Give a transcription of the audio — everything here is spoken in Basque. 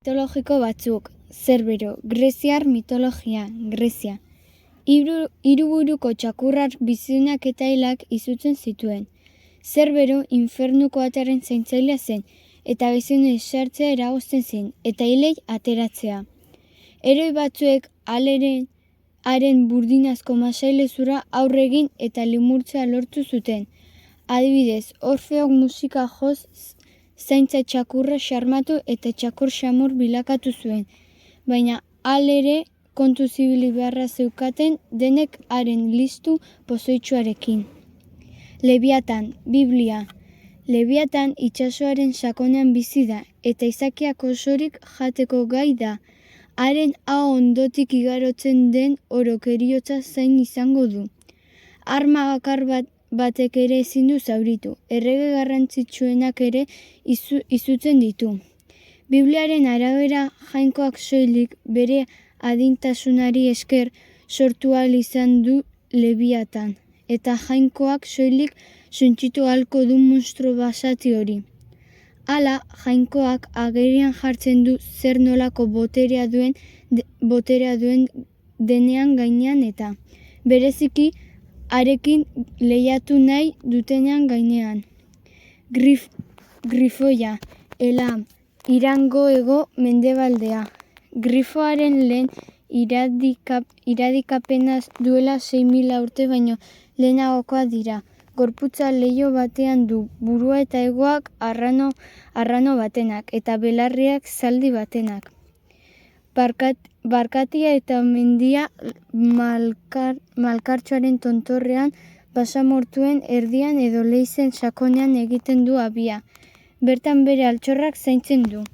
Mitologiko batzuk. Zerbero, greziar mitologia, Grezia. Hiruburuko txakurrak bizidunak eta hilak izutzen zituen. Zerbero infernuko atearen zaintzailea zen, eta bizidunei sartzea eragozten zen, eta hilei ateratzea. Heroi batzuek haren burdinazko masailezurra aurre egin eta limurtzea lortu zuten. Adibidez, Orfeok musika joz zaintza txakurra xarmatu eta txakur xamur bilakatu zuen, baina ere kontu zibili beharra zeukaten denek haren listu pozoitsuarekin. Lebiatan, Biblia. Lebiatan itsasoaren sakonean bizi da, eta izakiak osorik jateko gai da. Haren aho ondotik igarotzen den orokeriotza zain izango du. Arma bakar batek ere ezin du zauritu, errege garrantzitsuenak ere izutzen ditu. Bibliaren arabera jainkoak soilik bere adintasunari esker sortu ahal izan du Lebiatan, eta jainkoak soilik suntsitu ahalko du monstro basati hori. Hala, jainkoak agerian jartzen du zer nolako boterea duen denean gainean eta, bereziki, harekin lehiatu nahi dutenean gainean. Grifoia, Elam, Irango hego mendebaldea. Grifoaren lehen iradikapena duela 6.000 urte baino lehenagokoak dira. Gorputza leiho batean du, burua eta hegoak arrano batenak, eta belarriak zaldi batenak. Barkatia eta mendia malkartxoaren tontorrean, basamortuen erdian edo leizen sakonean egiten du abia. Bertan bere altxorrak zaintzen du.